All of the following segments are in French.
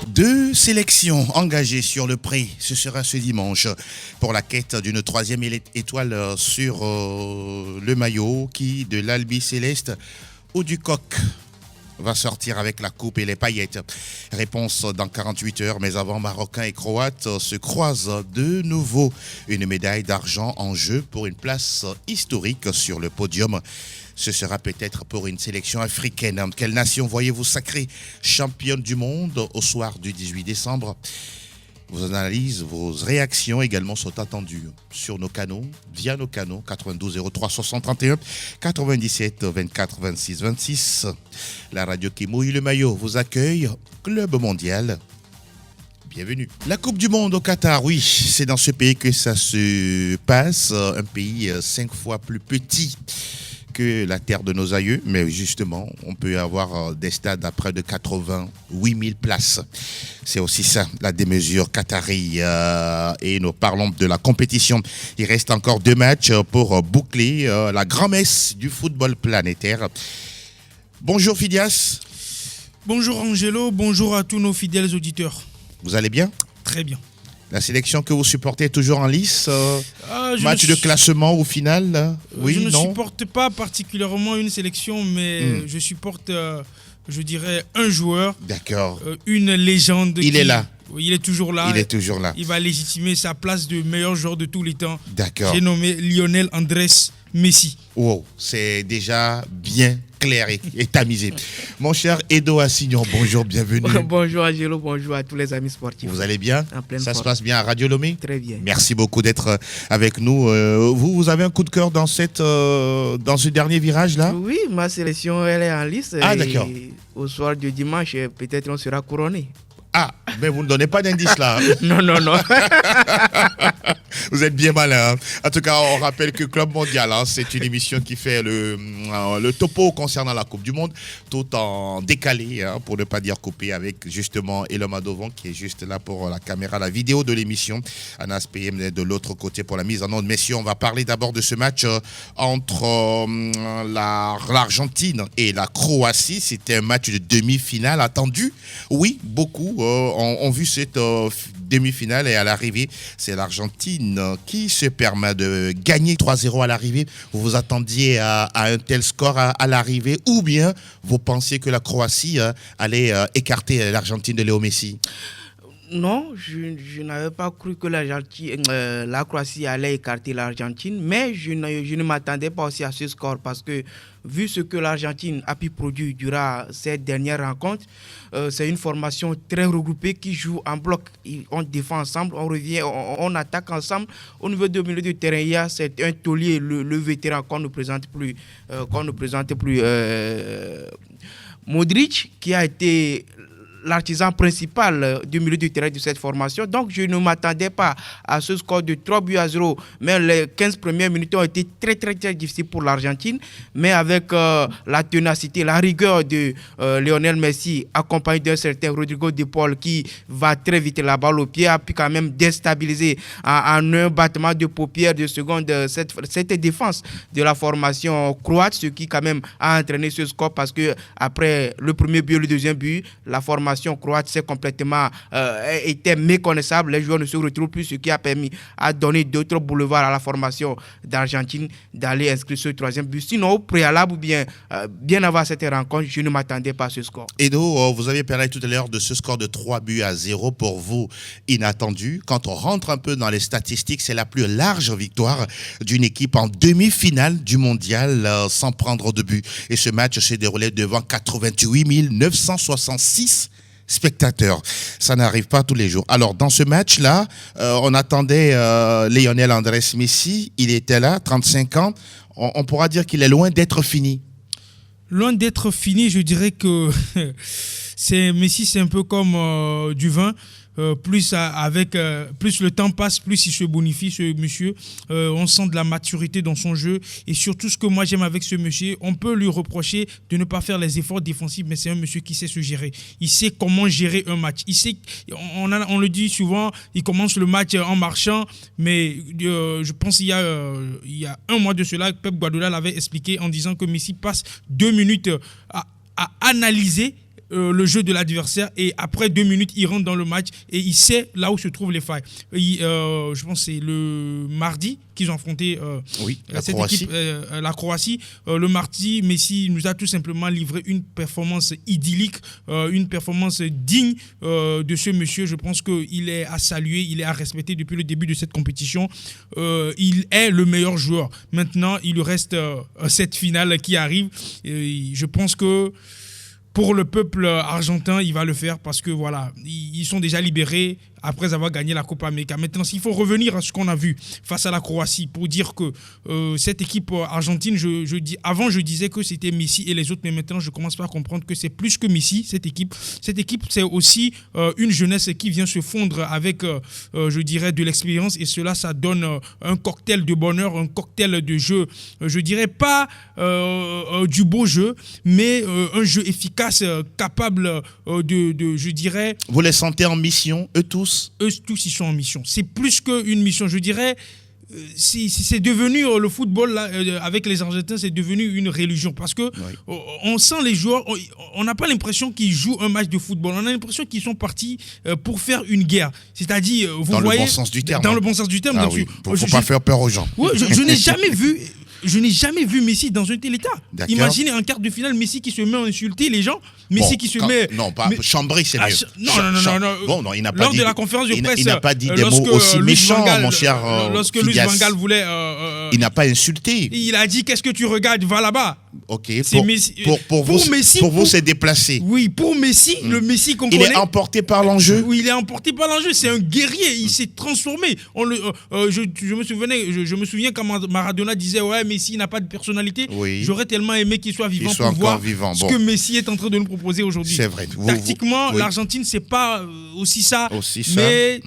Deux sélections engagées sur le pré, ce sera ce dimanche pour la quête d'une troisième étoile sur le maillot qui, de l'Albi Céleste ou du Coq, va sortir avec la coupe et les paillettes. Réponse dans 48 heures, mais avant, Marocains et Croates se croisent de nouveau. Une médaille d'argent en jeu pour une place historique sur le podium. Ce sera peut-être pour une sélection africaine. Quelle nation voyez-vous sacrée championne du monde au soir du 18 décembre? Vos analyses, vos réactions également sont attendues sur nos canaux, via nos canaux 92 03 631 97 24 26 26. La radio qui mouille le maillot vous accueille. Club mondial. Bienvenue. La Coupe du Monde au Qatar, oui, c'est dans ce pays que ça se passe. Un pays 5 fois plus petit que la terre de nos aïeux, mais justement, on peut avoir des stades à près de 88 000 places. C'est aussi ça, la démesure qatari. Et nous parlons de la compétition. Il reste encore 2 matchs pour boucler la grand-messe du football planétaire. Bonjour Phidias. Bonjour Angelo, bonjour à tous nos fidèles auditeurs. Vous allez bien? Très bien. La sélection que vous supportez est toujours en lice match de classement au final oui, je ne non supporte pas particulièrement une sélection, mais je supporte, je dirais, un joueur. D'accord. Une légende. Il est là. Il est toujours là. Il est toujours là. Il va légitimer sa place de meilleur joueur de tous les temps. D'accord. J'ai nommé Lionel Andrés Messi. Wow, c'est déjà bien clair et tamisé. Mon cher Edo Assignon, bonjour, bienvenue. Bonjour Angelo, bonjour à tous les amis sportifs. Vous allez bien? En pleine Ça forme. se passe bien à Radio Lomé? Très bien. Merci beaucoup d'être avec nous. Vous avez un coup de cœur dans ce dernier virage-là? Oui, ma sélection, elle est en lice. Ah, d'accord. Au soir du dimanche, peut-être on sera couronné. Ah, mais vous ne donnez pas d'indice là. Non. Vous êtes bien malin. Hein. En tout cas, on rappelle que Club Mondial, c'est une émission qui fait le topo concernant la Coupe du Monde, tout en décalé, pour ne pas dire coupé, avec justement Eloma Dovon qui est juste là pour la caméra, la vidéo de l'émission. Anas PM de l'autre côté pour la mise en onde. Messieurs, on va parler d'abord de ce match entre l'Argentine et la Croatie. C'était un match de demi-finale attendu. Oui, beaucoup ont vu cette demi-finale et à l'arrivée, c'est l'Argentine qui se permet de gagner 3-0 à l'arrivée. Vous vous attendiez à un tel score à l'arrivée ou bien vous pensiez que la Croatie allait écarter l'Argentine de Léo Messi? Non, je n'avais pas cru que la Croatie allait écarter l'Argentine, mais je ne m'attendais pas aussi à ce score parce que vu ce que l'Argentine a pu produire durant cette dernière rencontre, c'est une formation très regroupée qui joue en bloc. On défend ensemble, on revient, on attaque ensemble. Au niveau du milieu de terrain, il y a c'est un taulier, le vétéran qu'on ne présente plus, Modric, qui a été l'artisan principal du milieu du terrain de cette formation. Donc, je ne m'attendais pas à ce score de 3-0. Mais les 15 premières minutes ont été très, très, très difficiles pour l'Argentine. Mais avec la ténacité, la rigueur de Lionel Messi, accompagné d'un certain Rodrigo De Paul qui va très vite la balle au pied, a pu quand même déstabiliser en un battement de paupières de seconde cette défense de la formation croate, ce qui quand même a entraîné ce score parce que après le premier but et le deuxième but, la formation croate s'est complètement était méconnaissable. Les joueurs ne se retrouvent plus, ce qui a permis à donner d'autres boulevards à la formation d'Argentine d'aller inscrire ce troisième but. Sinon, au préalable ou bien avant cette rencontre, je ne m'attendais pas à ce score. Edo, vous avez parlé tout à l'heure de ce score de 3-0 pour vous inattendu. Quand on rentre un peu dans les statistiques, c'est la plus large victoire d'une équipe en demi-finale du mondial sans prendre de but. Et ce match s'est déroulé devant 88 966 spectateurs. Ça n'arrive pas tous les jours. Alors, dans ce match-là, on attendait Lionel Andrés Messi. Il était là, 35 ans. On pourra dire qu'il est loin d'être fini. Loin d'être fini, je dirais que Messi, c'est un peu comme du vin. Plus le temps passe, plus il se bonifie, ce monsieur. On sent de la maturité dans son jeu. Et surtout, ce que moi j'aime avec ce monsieur, on peut lui reprocher de ne pas faire les efforts défensifs, mais c'est un monsieur qui sait se gérer. Il sait comment gérer un match. On le dit souvent, il commence le match en marchant, mais je pense qu'il y a un mois de cela, Pep Guardiola l'avait expliqué en disant que Messi passe 2 minutes à analyser le jeu de l'adversaire, et après 2 minutes il rentre dans le match et il sait là où se trouvent les failles. Je pense que c'est le mardi qu'ils ont affronté cette équipe, la Croatie. Le mardi, Messi nous a tout simplement livré une performance idyllique, une performance digne de ce monsieur. Je pense qu'il est à saluer, il est à respecter depuis le début de cette compétition. Il est le meilleur joueur. Maintenant, il lui reste cette finale qui arrive. Et je pense que pour le peuple argentin, il va le faire parce que voilà, ils sont déjà libérés après avoir gagné la Copa América. Maintenant, il faut revenir à ce qu'on a vu face à la Croatie pour dire que cette équipe argentine, avant je disais que c'était Messi et les autres, mais maintenant je commence à comprendre que c'est plus que Messi, cette équipe. Cette équipe, c'est aussi une jeunesse qui vient se fondre avec, je dirais, de l'expérience, et cela, ça donne un cocktail de bonheur, un cocktail de jeu, je dirais pas du beau jeu, mais un jeu efficace, capable je dirais... Vous les sentez en mission, eux tous? Eux tous, ils sont en mission. C'est plus qu'une mission, je dirais. C'est devenu le football là, avec les Argentins, c'est devenu une religion parce que on sent les joueurs, on n'a pas l'impression qu'ils jouent un match de football, on a l'impression qu'ils sont partis pour faire une guerre. C'est-à-dire, vous dans voyez, le bon sens du terme. Dans le bon sens du terme, bien sûr. Faut pas faire peur aux gens. Ouais, je n'ai jamais vu. Je n'ai jamais vu Messi dans un tel état. D'accord. Imaginez en quart de finale, Messi qui se met à insulter les gens. Messi qui se met... Non, pas chambrer, c'est mieux. Non. Bon, non, il n'a pas lors dit... de la conférence de presse... Il n'a pas dit des mots aussi méchants, mon cher lorsque Luis Van Gaal voulait... il n'a pas insulté. Il a dit, qu'est-ce que tu regardes? Va là-bas. Ok, pour vous, c'est déplacé. Oui, pour Messi, le Messi qu'on connaît... Il est emporté par l'enjeu. Oui, il est emporté par l'enjeu. C'est un guerrier. Il s'est transformé. Je me souviens quand Maradona disait, ouais, Messi n'a pas de personnalité. Oui. J'aurais tellement aimé qu'il soit vivant pour voir ce que Messi est en train de nous proposer aujourd'hui. C'est vrai. Tactiquement, l'Argentine, c'est pas aussi ça. Mais...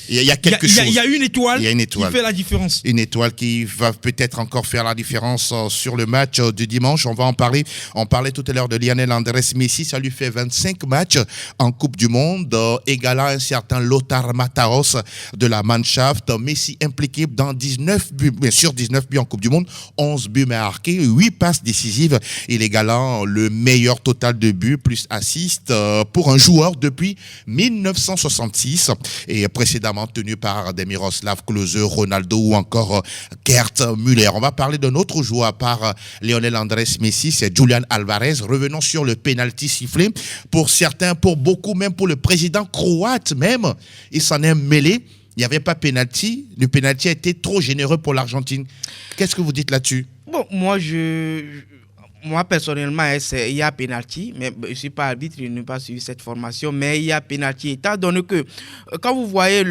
Il y a quelque chose. Il y a une étoile qui fait la différence. Une étoile qui va peut-être encore faire la différence sur le match du dimanche. On va en parler. On parlait tout à l'heure de Lionel Andrés Messi. Ça lui fait 25 matchs en Coupe du Monde, égalant un certain Lothar Matthäus de la Mannschaft. Messi impliqué dans 19 buts, bien sûr 19 buts en Coupe du Monde, 11 buts marqués, 8 passes décisives. Il égalant le meilleur total de buts plus assists pour un joueur depuis 1966 et précédemment tenu par des Miroslav Klose, Ronaldo ou encore Gerd Müller. On va parler d'un autre joueur à part Lionel Andrés Messi, c'est Julian Alvarez. Revenons sur le penalty sifflé. Pour certains, pour beaucoup, même pour le président croate même, il s'en est mêlé. Il n'y avait pas penalty. Le penalty a été trop généreux pour l'Argentine. Qu'est-ce que vous dites là-dessus? Bon, moi, personnellement, il y a pénalty, mais je ne suis pas arbitre, je n'ai pas suivi cette formation, mais il y a pénalty. Étant donné que, quand vous voyez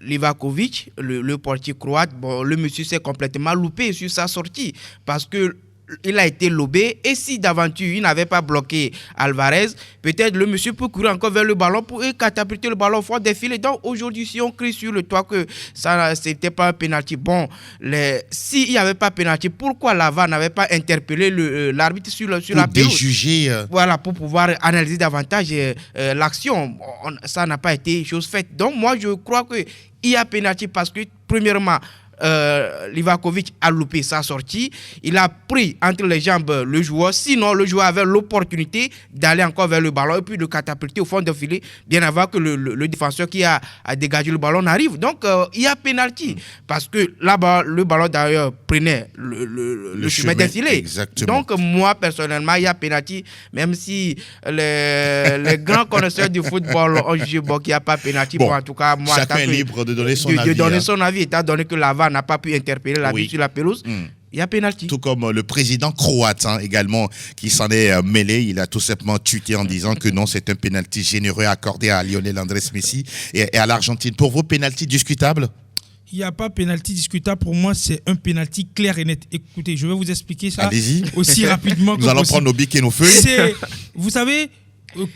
Livakovic, le portier croate, bon, le monsieur s'est complètement loupé sur sa sortie, parce que il a été lobé, et si d'aventure il n'avait pas bloqué Alvarez, peut-être le monsieur peut courir encore vers le ballon pour catapulter le ballon fort des filets. Donc aujourd'hui, si on crie sur le toit que ça c'était pas un penalty, bon, s'il n'y avait pas penalty, pourquoi la VAR n'avait pas interpellé l'arbitre sur la pelouse? Déjuger. Voilà, pour pouvoir analyser davantage l'action. Ça n'a pas été chose faite. Donc moi je crois qu'il y a penalty parce que premièrement, Livakovic a loupé sa sortie. Il a pris entre les jambes le joueur. Sinon, le joueur avait l'opportunité d'aller encore vers le ballon et puis de catapulter au fond de filet bien avant que le défenseur qui a dégagé le ballon n'arrive. Donc, il y a pénalty. Parce que là-bas, le ballon d'ailleurs prenait le chemin des filets. Exactement. Donc, moi, personnellement, il y a pénalty. Même si les grands connaisseurs du football ont jugé qu'il n'y a pas pénalty. Bon, en tout cas, moi, chacun est libre de donner son avis. De donner son avis, étant donné que la VAR n'a pas pu interpeller l'arbitre sur la pelouse. Il y a pénalty. Tout comme le président croate également qui s'en est mêlé. Il a tout simplement tweeté en disant que non, c'est un pénalty généreux accordé à Lionel Andrés Messi et à l'Argentine. Pour vous, pénalty discutable? Il n'y a pas pénalty discutable. Pour moi, c'est un pénalty clair et net. Écoutez, je vais vous expliquer ça aussi rapidement que Nous allons possible. prendre nos bics et nos feuilles. Vous savez,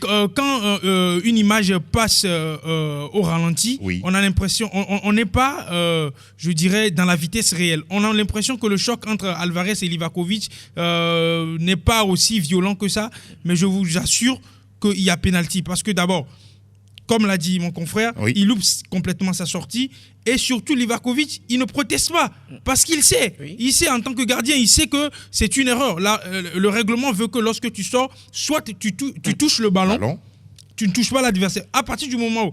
quand une image passe au ralenti, oui. on a l'impression, on n'est pas, je dirais, dans la vitesse réelle. On a l'impression que le choc entre Alvarez et Livakovic n'est pas aussi violent que ça. Mais je vous assure qu'il y a pénalty. Parce que d'abord, comme l'a dit mon confrère, oui. Il loupe complètement sa sortie. Et surtout, Livakovic, il ne proteste pas. Parce qu'il sait. Oui. Il sait, en tant que gardien, il sait que c'est une erreur. Là, le règlement veut que lorsque tu sors, soit tu touches le ballon, tu ne touches pas l'adversaire. À partir du moment où...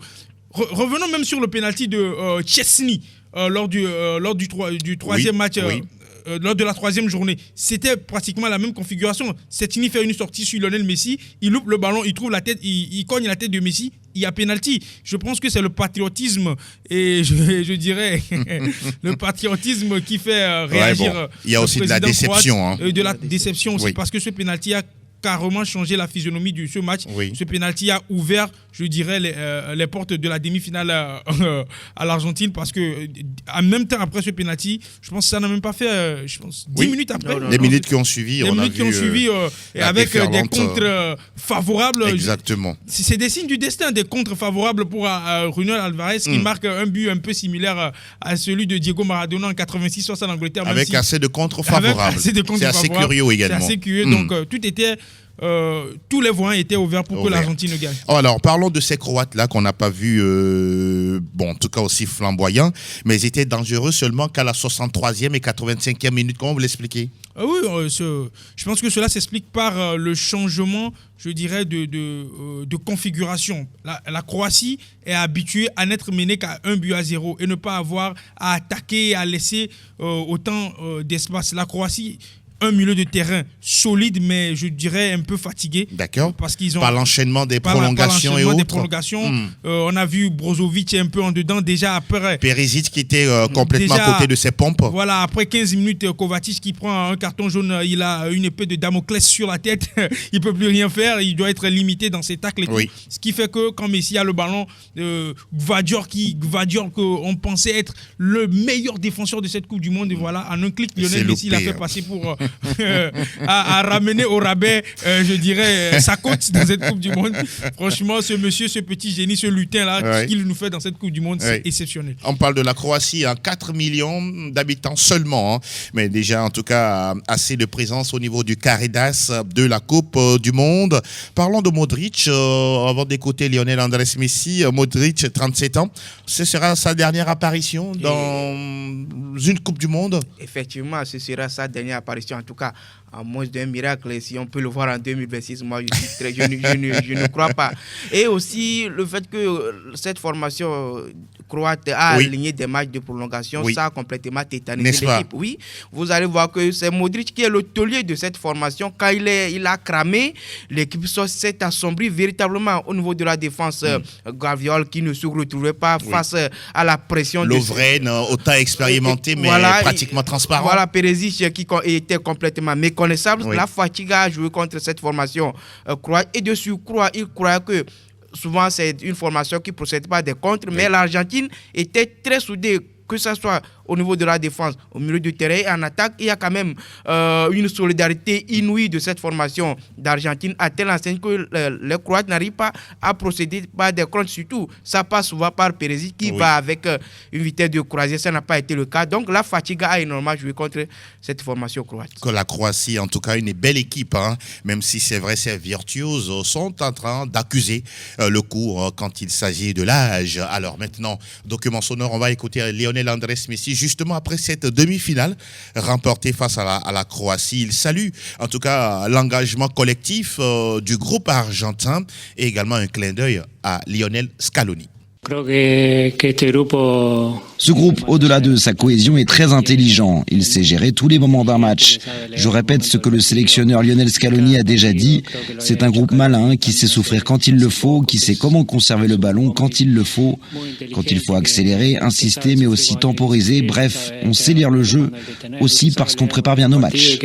Revenons même sur le pénalty de Chesney lors du troisième match... lors de la troisième journée, c'était pratiquement la même configuration. Setini fait une sortie sur Lionel Messi, il loupe le ballon, il trouve la tête, il cogne la tête de Messi, il y a pénalty. Je pense que c'est le patriotisme et je dirais le patriotisme qui fait réagir. Bon. Il y a aussi de la déception. De la déception aussi, parce que ce pénalty a carrément changé la physionomie de ce match. Oui. Ce pénalty a ouvert, je dirais, les portes de la demi-finale à l'Argentine parce que en même temps après ce pénalty, je pense que ça n'a même pas fait 10 minutes après. Les minutes qui ont suivi, et avec des contres favorables. Exactement. C'est des signes du destin, des contres favorables pour Julián Alvarez qui marque un but un peu similaire à celui de Diego Maradona en 86 face à l'Angleterre. Avec assez de contres favorables. C'est assez curieux également. C'est assez curieux. Donc tout était... tous les voies étaient ouverts pour que l'Argentine gagne. Alors, parlons de ces Croates-là qu'on n'a pas vu, en tout cas aussi flamboyants, mais ils étaient dangereux seulement qu'à la 63e et 85e minute. Comment vous l'expliquez ? Oui, je pense que cela s'explique par le changement, je dirais, de configuration. La Croatie est habituée à n'être menée qu'à 1-0 et ne pas avoir à attaquer, à laisser autant d'espace. La Croatie... un milieu de terrain solide, mais je dirais un peu fatigué. D'accord. Parce qu'ils ont par l'enchaînement des prolongations et autres. On a vu Brozovic un peu en dedans déjà après. Perisic qui était complètement à côté de ses pompes. Voilà, après 15 minutes, Kovacic qui prend un carton jaune, il a une épée de Damoclès sur la tête. Il peut plus rien faire, il doit être limité dans ses tacles et tout. Ce qui fait que quand Messi a le ballon, Gvardiol qu'on pensait être le meilleur défenseur de cette Coupe du Monde, et voilà, en un clic, Lionel Messi l'a fait passer pour à ramener au rabais, je dirais, sa cote dans cette Coupe du Monde. Franchement, ce monsieur, ce petit génie, ce lutin-là, ce qu'il nous fait dans cette Coupe du Monde, c'est exceptionnel. On parle de la Croatie, 4 millions d'habitants seulement, mais déjà, en tout cas, assez de présence au niveau du carré d'as de la Coupe du Monde. Parlons de Modric, avant d'écouter Lionel Andrés Messi. Modric, 37 ans, ce sera sa dernière apparition dans une Coupe du Monde. Effectivement, ce sera sa dernière apparition. En tout cas, à moins d'un miracle, si on peut le voir en 2026, moi je ne crois pas. Et aussi le fait que cette formation croate a aligné des matchs de prolongation, ça a complètement tétanisé l'équipe. Oui, vous allez voir que c'est Modric qui est le taulier de cette formation. Quand il a cramé, l'équipe s'est assombrie véritablement au niveau de la défense. Gvardiol qui ne se retrouvait pas face à la pression. Lovren, autant expérimenté, mais pratiquement transparent. Voilà, Perisic qui était complètement méconnaissable. La fatigue a joué contre cette formation croate. Et de surcroît, il croyait que souvent c'est une formation qui ne procède pas des contres, mais l'Argentine était très soudée, que ce soit au niveau de la défense, au milieu du terrain et en attaque. Il y a quand même une solidarité inouïe de cette formation d'Argentine à telle enseigne que les Croates n'arrivent pas à procéder par des contres. Surtout, ça passe souvent par Perisic qui va avec une vitesse de croisière. Ça n'a pas été le cas. Donc la fatigue a énormément joué contre cette formation croate. Que la Croatie, en tout cas, une belle équipe, même si c'est vrai, ces virtuoses sont en train d'accuser le coup quand il s'agit de l'âge. Alors maintenant, document sonore, on va écouter Lionel Andrés Messi. Justement, après cette demi-finale remportée face à la Croatie, il salue en tout cas l'engagement collectif du groupe argentin et également un clin d'œil à Lionel Scaloni. Ce groupe, au-delà de sa cohésion, est très intelligent. Il sait gérer tous les moments d'un match. Je répète ce que le sélectionneur Lionel Scaloni a déjà dit. C'est un groupe malin qui sait souffrir quand il le faut, qui sait comment conserver le ballon quand il le faut, quand il faut accélérer, insister, mais aussi temporiser. Bref, on sait lire le jeu, aussi parce qu'on prépare bien nos matchs.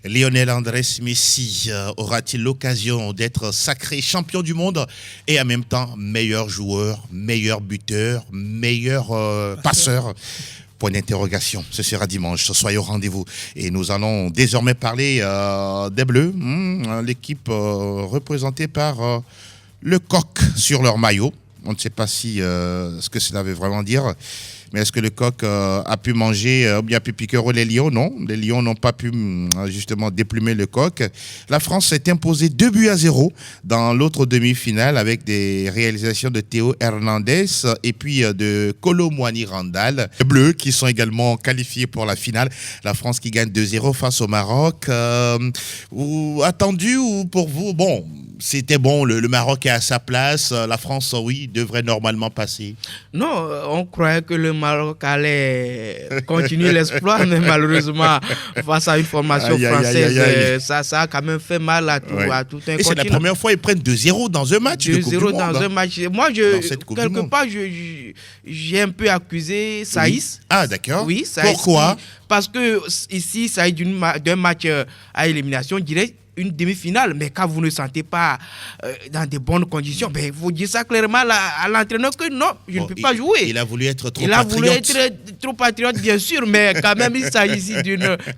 Lionel Andrés Messi aura-t-il l'occasion d'être sacré champion du monde et en même temps meilleur joueur, meilleur buteur, meilleur passeur. Point d'interrogation, ce sera dimanche, soyez au rendez-vous. Et nous allons désormais parler des Bleus, l'équipe représentée par le coq sur leur maillot. On ne sait pas si ce que cela veut vraiment dire. Mais est-ce que le coq a pu manger ou bien a pu piquer les lions? Non, les lions n'ont pas pu justement déplumer le coq. La France s'est imposée 2-0 dans l'autre demi-finale avec des réalisations de Théo Hernandez et puis de Kolo Muani Randall. Les Bleus qui sont également qualifiés pour la finale. La France qui gagne 2-0 face au Maroc. Attendu ou pour vous? Bon, c'était bon, le Maroc est à sa place. La France, oui, devrait normalement passer. Non, on croyait que le Maroc allait continuer l'exploit, mais malheureusement, face à une formation française, ça a quand même fait mal à tout un continent. Et c'est la première fois qu'ils prennent 2-0 dans un match de Coupe du Monde. 2-0 dans un match. Moi, quelque part, j'ai un peu accusé Saïs. Oui. Ah, d'accord. Oui, Saïs. Pourquoi? Parce que ici, ça est d'un match à élimination directe. Une demi-finale, mais quand vous ne sentez pas dans de bonnes conditions, il faut dire ça clairement à l'entraîneur que non, je ne peux pas jouer. Il a voulu être trop patriote. Il a voulu être trop patriote, bien sûr, mais quand même, il s'agit ici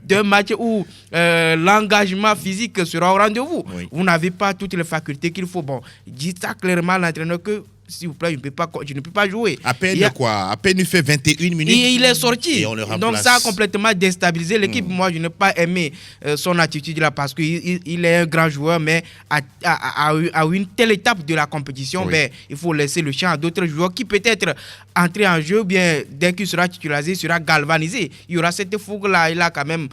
d'un match où l'engagement physique sera au rendez-vous. Oui. Vous n'avez pas toutes les facultés qu'il faut. Bon, dites ça clairement à l'entraîneur que s'il vous plaît, je ne peux pas jouer. À peine À peine il fait 21 minutes. Et il est sorti. Et on le remplace. Donc ça a complètement déstabilisé l'équipe. Moi, je n'ai pas aimé son attitude là parce qu'il est un grand joueur, mais à une telle étape de la compétition, il faut laisser le champ à d'autres joueurs qui peut-être entrer en jeu, bien dès qu'il sera titularisé, sera galvanisé. Il y aura cette fougue-là. Il a quand même,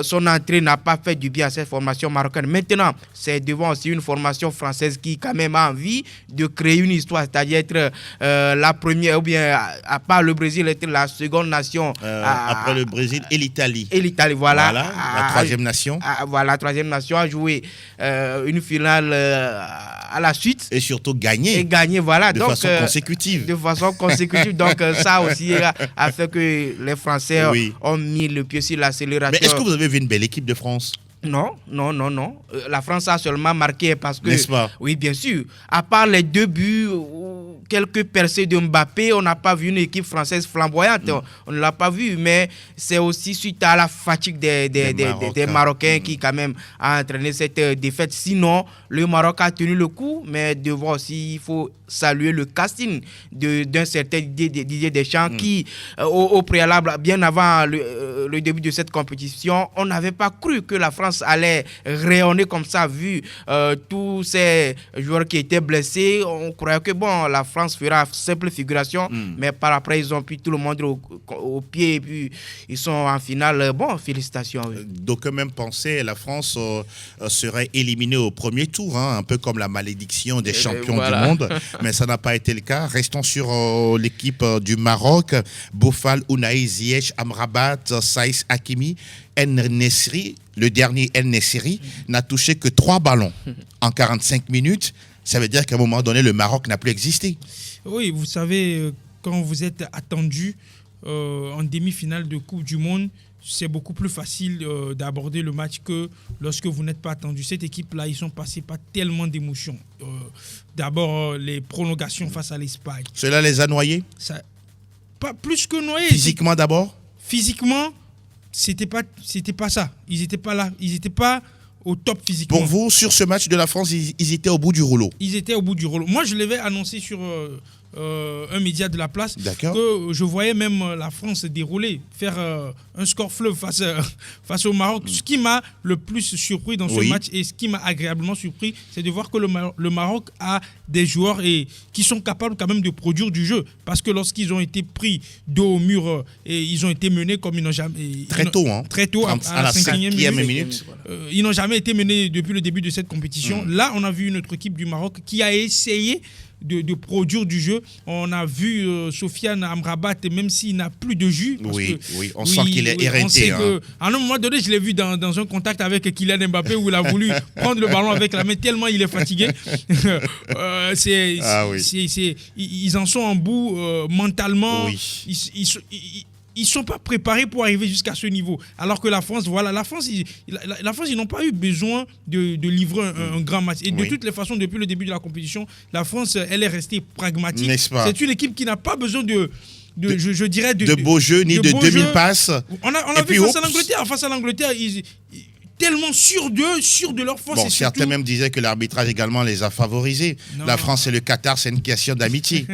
son entrée n'a pas fait du bien à cette formation marocaine. Maintenant, c'est devant aussi une formation française qui quand même a envie de créer une histoire. C'est-à-dire être la première, ou bien à part le Brésil, être la seconde nation. Après le Brésil et l'Italie. Et l'Italie, voilà. La troisième nation. Voilà, la troisième nation a joué une finale à la suite. Et surtout gagner. Et gagner, voilà. De façon consécutive. De façon consécutive. Donc ça aussi a fait que les Français ont mis le pied sur l'accélérateur. Mais est-ce que vous avez vu une belle équipe de France? Non. La France a seulement marqué parce que... N'est-ce pas? Oui, bien sûr. À part les 2 buts, quelques percées de Mbappé, on n'a pas vu une équipe française flamboyante. On ne l'a pas vu, mais c'est aussi suite à la fatigue des Marocains qui quand même a entraîné cette défaite. Sinon, le Maroc a tenu le coup, mais devant aussi, il faut saluer le casting d'un certain Didier Deschamps qui, au préalable, bien avant le début de cette compétition, on n'avait pas cru que la France allait rayonner comme ça, vu tous ces joueurs qui étaient blessés. On croyait que la France fera simple figuration, mais par après, ils ont pris tout le monde au pied et puis ils sont en finale. Bon, félicitations. Oui. D'aucuns même pensaient que la France serait éliminée au premier tour, un peu comme la malédiction des champions du monde, mais ça n'a pas été le cas. Restons sur l'équipe du Maroc. Boufal, Ounaï, Ziyech, Amrabat, Saïs Hakimi, En-Nesyri. Le dernier En-Nesyri n'a touché que 3 ballons en 45 minutes. Ça veut dire qu'à un moment donné, le Maroc n'a plus existé. Oui, vous savez, quand vous êtes attendu en demi-finale de Coupe du Monde, c'est beaucoup plus facile d'aborder le match que lorsque vous n'êtes pas attendu. Cette équipe-là, ils sont passés par tellement d'émotions. D'abord, les prolongations face à l'Espagne. Cela les a noyés? Pas plus que noyés. Physiquement d'abord? Physiquement, c'était pas ça. Ils n'étaient pas là. Ils n'étaient pas au top physiquement. Pour vous, sur ce match de la France, ils étaient au bout du rouleau? Ils étaient au bout du rouleau. Moi, je l'avais annoncé sur un média de la place que je voyais même la France dérouler, faire un score fleuve face au Maroc. Ce qui m'a le plus surpris dans ce match et ce qui m'a agréablement surpris, c'est de voir que le Maroc a des joueurs qui sont capables quand même de produire du jeu. Parce que lorsqu'ils ont été pris dos au mur et ils ont été menés comme ils n'ont jamais... Très tôt, à la 5e minute. Ils n'ont jamais été menés depuis le début de cette compétition. Là, on a vu une autre équipe du Maroc qui a essayé de produire du jeu. On a vu Sofiane Amrabat, même s'il n'a plus de jus. On sent qu'il est éreinté. À un moment donné, je l'ai vu dans un contact avec Kylian Mbappé où il a voulu prendre le ballon avec la main tellement il est fatigué. Ils en sont en bout mentalement. ils sont pas préparés pour arriver jusqu'à ce niveau. Alors que la France, ils n'ont pas eu besoin de livrer un grand match. Et de toutes les façons, depuis le début de la compétition, la France, elle est restée pragmatique. N'est-ce pas? C'est une équipe qui n'a pas besoin de beaux jeux, ni de 2000 passes. On a vu face à l'Angleterre, ils tellement sûrs d'eux, sûrs de leur force. Bon, certains même disaient que l'arbitrage également les a favorisés. Non. La France et le Qatar, c'est une question d'amitié.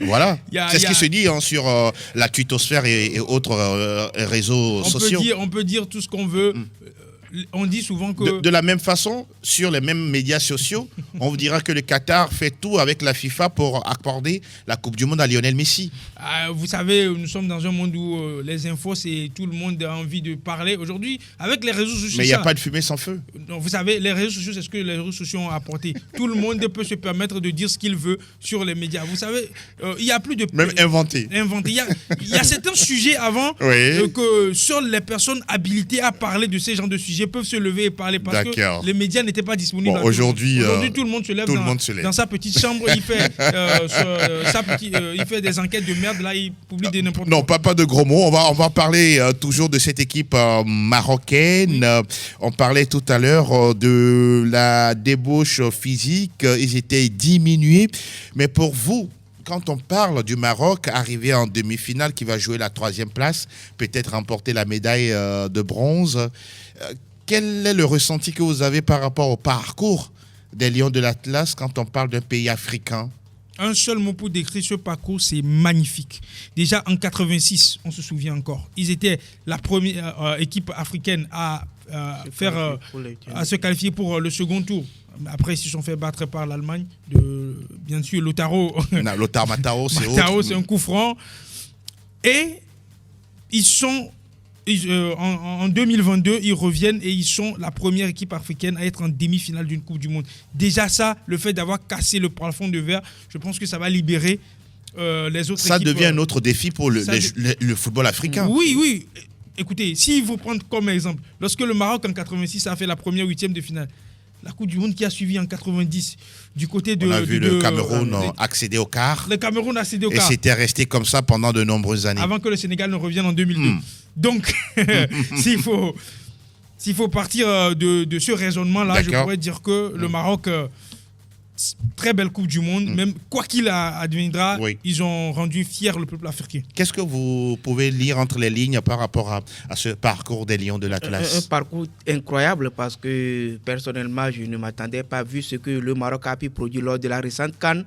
Voilà. C'est ce qui se dit sur la twittosphère et autres réseaux sociaux. On peut dire tout ce qu'on veut. On dit souvent que... De la même façon, sur les mêmes médias sociaux, on vous dira que le Qatar fait tout avec la FIFA pour accorder la Coupe du Monde à Lionel Messi. Vous savez, nous sommes dans un monde où les infos, c'est tout le monde a envie de parler. Aujourd'hui, avec les réseaux sociaux... Mais il n'y a pas de fumée sans feu. Non, vous savez, les réseaux sociaux, c'est ce que les réseaux sociaux ont apporté. Tout le monde peut se permettre de dire ce qu'il veut sur les médias. Vous savez, il n'y a plus de... Même inventé. Il y a certains sujets avant que seules les personnes habilitées à parler de ces genres de sujets peuvent se lever et parler parce que les médias n'étaient pas disponibles. Bon, aujourd'hui, tout le monde se lève dans sa petite chambre, il fait des enquêtes de merde, là, il publie des n'importe quoi. Non, pas de gros mots. On va parler toujours de cette équipe marocaine. On parlait tout à l'heure de la débauche physique. Ils étaient diminués. Mais pour vous, quand on parle du Maroc arrivé en demi-finale, qui va jouer la 3e place, peut-être remporter la médaille de bronze, quel est le ressenti que vous avez par rapport au parcours des Lions de l'Atlas quand on parle d'un pays africain? Un seul mot pour décrire ce parcours, c'est magnifique. Déjà en 86, on se souvient encore, ils étaient la première équipe africaine à se qualifier pour le second tour. Après, ils se sont fait battre par l'Allemagne bien sûr, Lautaro. Lothar Matthäus, c'est un coup franc. Et en 2022, ils reviennent et ils sont la première équipe africaine à être en demi-finale d'une Coupe du Monde. Déjà ça, le fait d'avoir cassé le plafond de verre, je pense que ça va libérer les autres équipes. Ça devient un autre défi pour le football africain. Oui. Écoutez, s'il faut prendre comme exemple, lorsque le Maroc en 86 a fait la première 8e de finale, la Coupe du Monde qui a suivi en 90, du côté de... On a vu le Cameroun accéder au quart. Le Cameroun a accédé au quart. Et c'était resté comme ça pendant de nombreuses années. Avant que le Sénégal ne revienne en 2002. Donc, s'il faut partir de ce raisonnement-là, je pourrais dire que le Maroc... très belle Coupe du Monde, même quoi qu'il adviendra, ils ont rendu fier le peuple africain. Qu'est-ce que vous pouvez lire entre les lignes par rapport à ce parcours des Lions de l'Atlas? Un parcours incroyable parce que personnellement, je ne m'attendais pas, vu ce que le Maroc a pu produire lors de la récente CAN.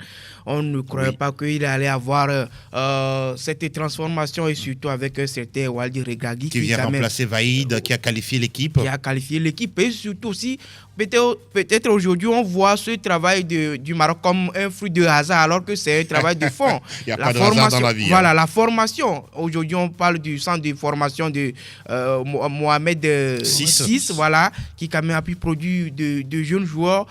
On ne croyait pas qu'il allait avoir cette transformation et surtout avec un certain Walid Regragui qui vient remplacer Vaïd, qui a qualifié l'équipe. Et surtout aussi, peut-être aujourd'hui, on voit ce travail du Maroc comme un fruit de hasard, alors que c'est un travail de fond. Il n'y a pas de hasard dans la vie. Voilà, la formation. Aujourd'hui, on parle du centre de formation de Mohamed VI, voilà, qui quand même a pu produire de jeunes joueurs.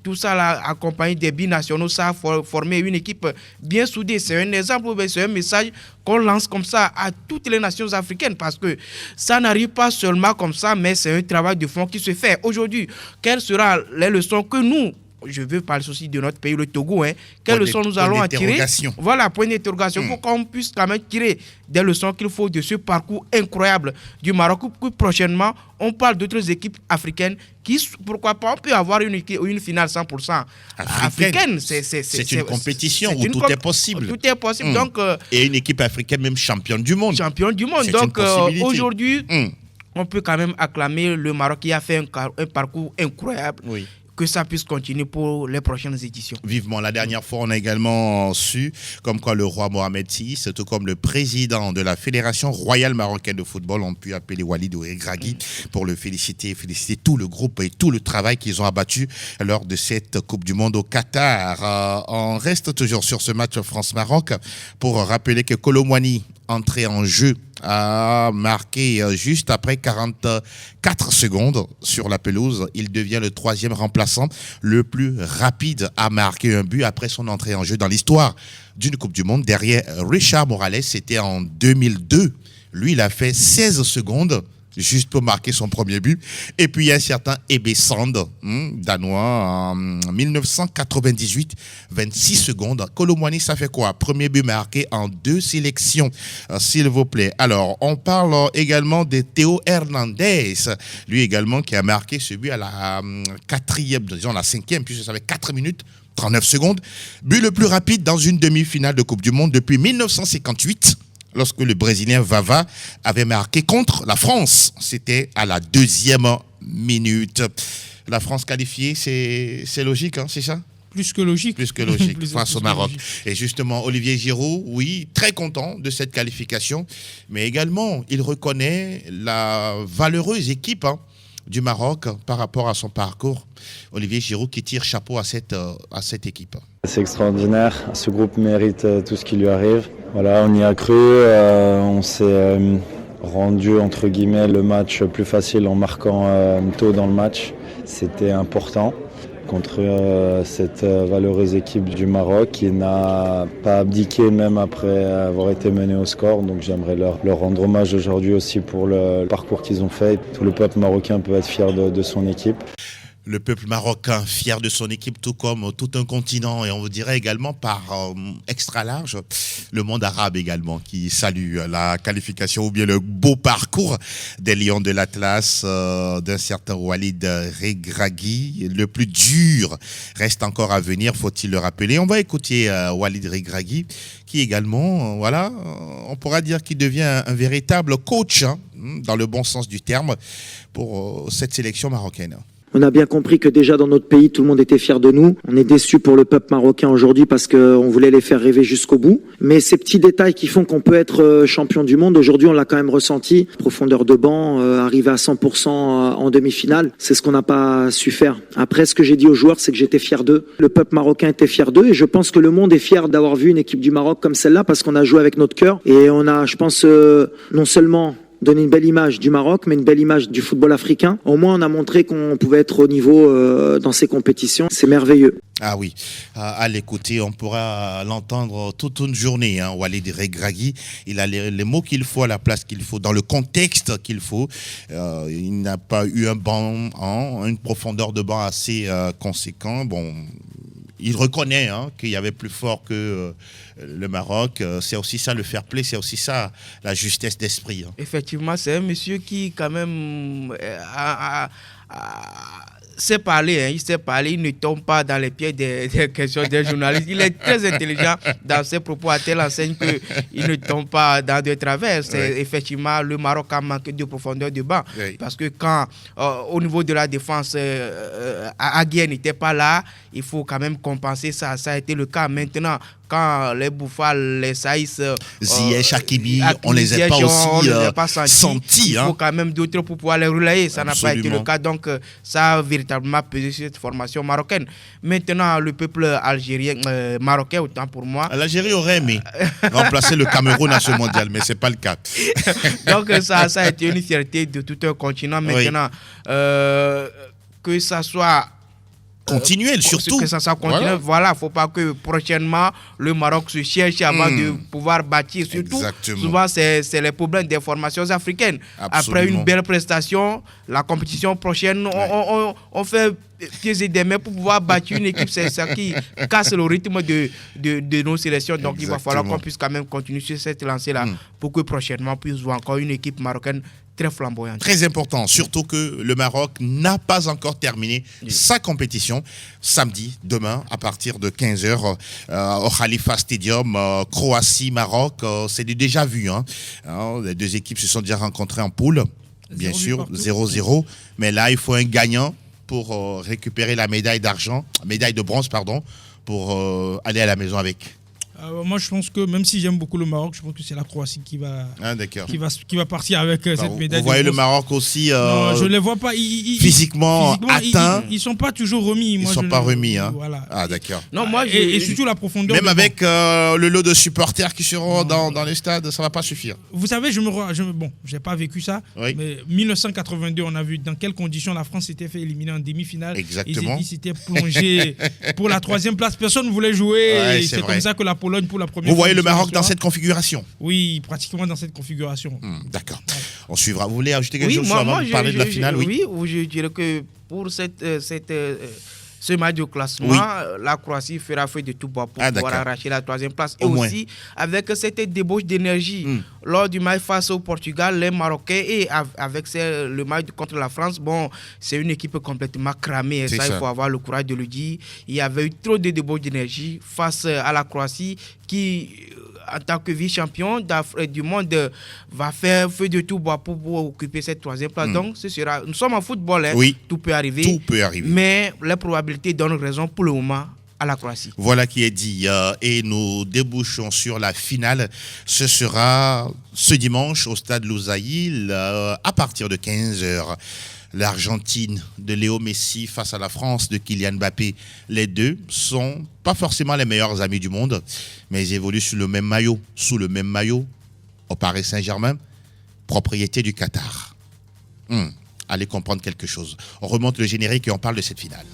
Tout ça là, accompagné des binationaux, ça a formé une équipe bien soudée. C'est un exemple, c'est un message qu'on lance comme ça à toutes les nations africaines parce que ça n'arrive pas seulement comme ça, mais c'est un travail de fond qui se fait. Aujourd'hui, quelles seront les leçons que nous, je veux parler aussi de notre pays, le Togo, quelles leçons nous allons en tirer? Voilà, point d'interrogation, pour qu'on puisse quand même tirer des leçons qu'il faut de ce parcours incroyable du Maroc. Prochainement, on parle d'autres équipes africaines qui, pourquoi pas, on peut avoir une finale 100% africaine. C'est une compétition où tout est possible. Tout est possible. Donc, et une équipe africaine même championne du monde. Donc, aujourd'hui, on peut quand même acclamer le Maroc qui a fait un parcours incroyable. Oui. Que ça puisse continuer pour les prochaines éditions. Vivement. La dernière fois, on a également su comme quoi le roi Mohamed VI, tout comme le président de la Fédération royale marocaine de football, ont pu appeler Walid Regragui pour le féliciter tout le groupe et tout le travail qu'ils ont abattu lors de cette Coupe du Monde au Qatar. On reste toujours sur ce match France-Maroc pour rappeler que Kolo Muani, entré en jeu, a marqué juste après 44 secondes sur la pelouse. Il devient le 3e remplaçant le plus rapide à marquer un but après son entrée en jeu dans l'histoire d'une Coupe du Monde. Derrière Richard Morales, c'était en 2002. Lui, il a fait 16 secondes. juste pour marquer son premier but. Et puis il y a un certain Ebbe Sand, danois, en 1998, 26 secondes. Kolo Muani, ça fait quoi? Premier but marqué en 2 sélections, s'il vous plaît. Alors, on parle également de Théo Hernandez, lui également qui a marqué ce but à la 4e, disons la 5e, puisque ça fait 4 minutes. 39 secondes. But le plus rapide dans une demi-finale de Coupe du Monde depuis 1958, lorsque le Brésilien Vava avait marqué contre la France. C'était à la 2e minute. La France qualifiée, c'est logique, hein, c'est ça? Plus que logique. Plus que logique, face au Maroc. Et justement, Olivier Giroud, oui, très content de cette qualification, mais également, il reconnaît la valeureuse équipe du Maroc par rapport à son parcours. Olivier Giroud qui tire chapeau à cette équipe. C'est extraordinaire, ce groupe mérite tout ce qui lui arrive. Voilà, on y a cru, on s'est rendu entre guillemets le match plus facile en marquant tôt dans le match. C'était important contre cette valeureuse équipe du Maroc qui n'a pas abdiqué même après avoir été mené au score. Donc j'aimerais leur rendre hommage aujourd'hui aussi pour le parcours qu'ils ont fait. Tout le peuple marocain peut être fier de son équipe. Le peuple marocain fier de son équipe, tout comme tout un continent, et on vous dirait également par extra large, le monde arabe également, qui salue la qualification ou bien le beau parcours des Lions de l'Atlas d'un certain Walid Regragui. Le plus dur reste encore à venir, faut-il le rappeler. On va écouter Walid Regragui, qui également, voilà, on pourra dire qu'il devient un véritable coach, dans le bon sens du terme, pour cette sélection marocaine. On a bien compris que déjà dans notre pays, tout le monde était fier de nous. On est déçus pour le peuple marocain aujourd'hui parce qu'on voulait les faire rêver jusqu'au bout. Mais ces petits détails qui font qu'on peut être champion du monde, aujourd'hui on l'a quand même ressenti. Profondeur de banc, arriver à 100% en demi-finale, c'est ce qu'on n'a pas su faire. Après, ce que j'ai dit aux joueurs, c'est que j'étais fier d'eux. Le peuple marocain était fier d'eux et je pense que le monde est fier d'avoir vu une équipe du Maroc comme celle-là parce qu'on a joué avec notre cœur et on a, je pense, non seulement donner une belle image du Maroc, mais une belle image du football africain. Au moins, on a montré qu'on pouvait être au niveau dans ces compétitions. C'est merveilleux. Ah oui, à l'écouter, on pourra l'entendre toute une journée. Walid Regragui, il a les mots qu'il faut à la place qu'il faut, dans le contexte qu'il faut. Il n'a pas eu un banc, une profondeur de banc assez conséquent. Bon, il reconnaît qu'il y avait plus fort que le Maroc. C'est aussi ça le fair play, c'est aussi ça la justesse d'esprit. Effectivement, c'est un monsieur qui quand même sait parler, il sait parler, il ne tombe pas dans les pieds des questions des journalistes. Il est très intelligent dans ses propos à telle enseigne qu'il ne tombe pas dans des travers. C'est effectivement, le Maroc a manqué de profondeur de banc. Oui. Parce que quand, au niveau de la défense, Aguier n'était pas là, il faut quand même compenser ça. Ça a été le cas maintenant. Quand les Bouffal, les Saïs, Ziyech, Hakimi, on les a pas aussi sentis. Il faut quand même d'autres pour pouvoir les relayer. Ça n'a pas été le cas. Donc, ça a véritablement pesé sur cette formation marocaine. Maintenant, le peuple algérien, marocain, autant pour moi. L'Algérie aurait aimé remplacer le Cameroun à ce mondial, mais ce n'est pas le cas. Donc, ça a été une fierté de tout un continent. Maintenant, que ça soit continuel, surtout. Que ça continue. Voilà, il ne faut pas que prochainement le Maroc se cherche avant de pouvoir bâtir. Surtout, souvent, c'est les problèmes des formations africaines. Absolument. Après une belle prestation, la compétition prochaine, on fait pieds et des mains pour pouvoir bâtir une équipe. C'est ça qui casse le rythme de nos sélections. Donc, il va falloir qu'on puisse quand même continuer sur cette lancée-là pour que prochainement, on puisse voir encore une équipe marocaine très flamboyante. Très important, surtout que le Maroc n'a pas encore terminé sa compétition. Samedi, demain, à partir de 15h, au Khalifa Stadium, Croatie-Maroc, c'est du déjà vu. Les deux équipes se sont déjà rencontrées en poule, bien sûr, 0-0. Mais là, il faut un gagnant pour récupérer la médaille de bronze, pour aller à la maison avec. Moi, je pense que même si j'aime beaucoup le Maroc, je pense que c'est la Croatie qui va partir avec cette médaille. Vous voyez le Maroc aussi non, je ne les vois pas. Physiquement atteints. Ils ne sont pas toujours remis. Ils ne sont pas remis. Voilà. Ah, d'accord. Non, moi, et surtout la profondeur. Même avec le lot de supporters qui seront dans les stades, ça ne va pas suffire. Vous savez, je n'ai pas vécu ça. Oui. Mais 1982, on a vu dans quelles conditions la France s'était fait éliminer en demi-finale. Exactement. Ils s'étaient plongés pour la 3e place. Personne ne voulait jouer. Ouais, c'est comme ça que la Pologne pour la première. Vous voyez le Maroc dans cette configuration? Oui, pratiquement dans cette configuration. D'accord. On suivra. Vous voulez ajouter quelque Oui, chose avant de parler de la finale? Oui, je dirais que pour ce match de classement, la Croatie fera feu de tout bois pour pouvoir arracher la 3e place. Et aussi, avec cette débauche d'énergie, lors du match face au Portugal, les Marocains, et avec le match contre la France, bon, c'est une équipe complètement cramée. Et ça, il faut avoir le courage de le dire. Il y avait eu trop de débauche d'énergie face à la Croatie qui, en tant que vice-champion du monde, va faire feu de tout bois pour occuper cette 3e place. Donc, nous sommes en football, hein. Tout peut arriver. Tout peut arriver. Mais les probabilités donnent raison pour le moment à la Croatie. Voilà qui est dit. Et nous débouchons sur la finale. Ce sera ce dimanche au stade Lusail à partir de 15h. L'Argentine de Léo Messi face à la France de Kylian Mbappé. Les deux sont pas forcément les meilleurs amis du monde, mais ils évoluent sous le même maillot au Paris Saint-Germain, propriété du Qatar. Allez comprendre quelque chose. On remonte le générique et on parle de cette finale.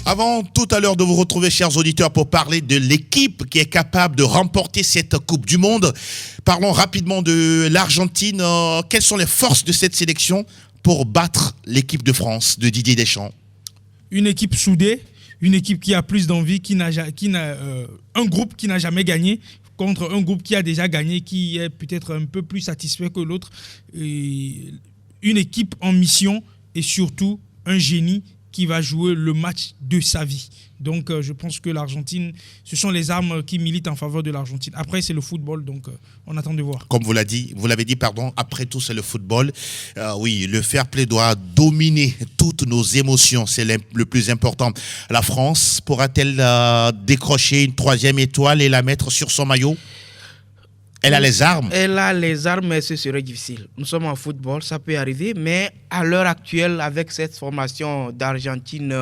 Avant tout à l'heure de vous retrouver, chers auditeurs, pour parler de l'équipe qui est capable de remporter cette Coupe du Monde, parlons rapidement de l'Argentine. Quelles sont les forces de cette sélection pour battre l'équipe de France de Didier Deschamps? Une équipe soudée, une équipe qui a plus d'envie, un groupe qui n'a jamais gagné contre un groupe qui a déjà gagné, qui est peut-être un peu plus satisfait que l'autre. Une équipe en mission et surtout un génie qui va jouer le match de sa vie. Donc, je pense que l'Argentine, ce sont les armes qui militent en faveur de l'Argentine. Après, c'est le football, donc on attend de voir. Comme vous l'avez dit, après tout, c'est le football. Oui, le fair play doit dominer toutes nos émotions. C'est le plus important. La France pourra-t-elle décrocher une 3e étoile et la mettre sur son maillot? Elle a les armes. Elle a les armes, mais ce serait difficile. Nous sommes en football, ça peut arriver, mais à l'heure actuelle, avec cette formation d'Argentine